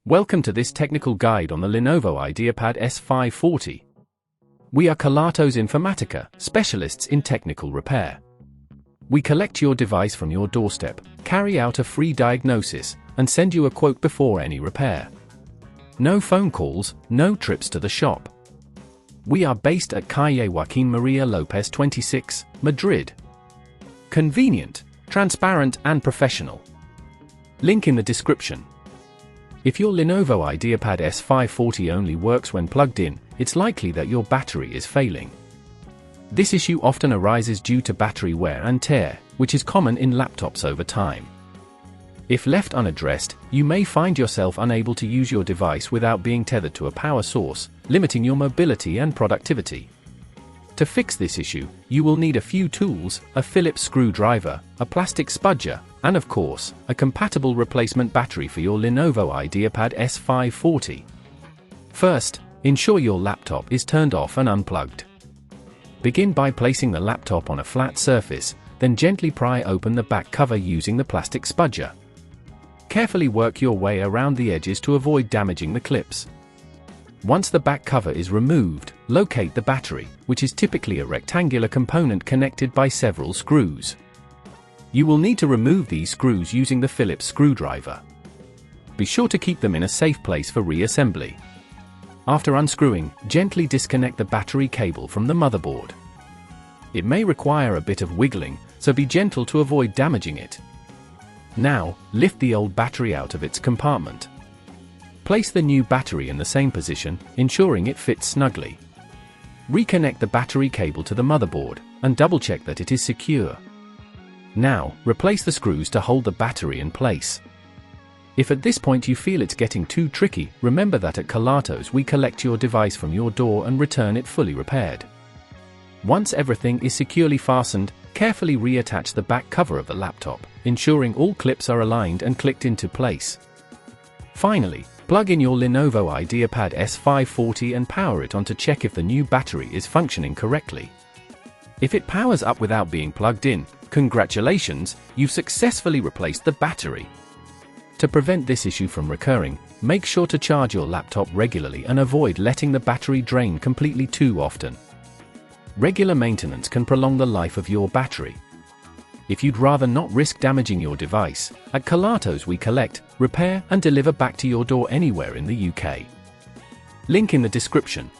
Welcome to this technical guide on the Lenovo Ideapad S540. We are Kelatos Informatica, specialists in technical repair. We collect your device from your doorstep, carry out a free diagnosis, and send you a quote before any repair. No phone calls, no trips to the shop. We are based at Calle Joaquín María López 26, Madrid. Convenient, transparent and professional. Link in the description. If your Lenovo Ideapad S540 only works when plugged in, it's likely that your battery is failing. This issue often arises due to battery wear and tear, which is common in laptops over time. If left unaddressed, you may find yourself unable to use your device without being tethered to a power source, limiting your mobility and productivity. To fix this issue, you will need a few tools, a Phillips screwdriver, a plastic spudger, and of course, a compatible replacement battery for your Lenovo Ideapad S540. First, ensure your laptop is turned off and unplugged. Begin by placing the laptop on a flat surface, then gently pry open the back cover using the plastic spudger. Carefully work your way around the edges to avoid damaging the clips. Once the back cover is removed, locate the battery, which is typically a rectangular component connected by several screws. You will need to remove these screws using the Phillips screwdriver. Be sure to keep them in a safe place for reassembly. After unscrewing, gently disconnect the battery cable from the motherboard. It may require a bit of wiggling, so be gentle to avoid damaging it. Now, lift the old battery out of its compartment. Place the new battery in the same position, ensuring it fits snugly. Reconnect the battery cable to the motherboard, and double-check that it is secure. Now, replace the screws to hold the battery in place. If at this point you feel it's getting too tricky, remember that at Kelatos we collect your device from your door and return it fully repaired. Once everything is securely fastened, carefully reattach the back cover of the laptop, ensuring all clips are aligned and clicked into place. Finally, plug in your Lenovo Ideapad S540 and power it on to check if the new battery is functioning correctly. If it powers up without being plugged in, congratulations, you've successfully replaced the battery. To prevent this issue from recurring, make sure to charge your laptop regularly and avoid letting the battery drain completely too often. Regular maintenance can prolong the life of your battery. If you'd rather not risk damaging your device, at Kelatos we collect, repair and deliver back to your door anywhere in the UK. Link in the description.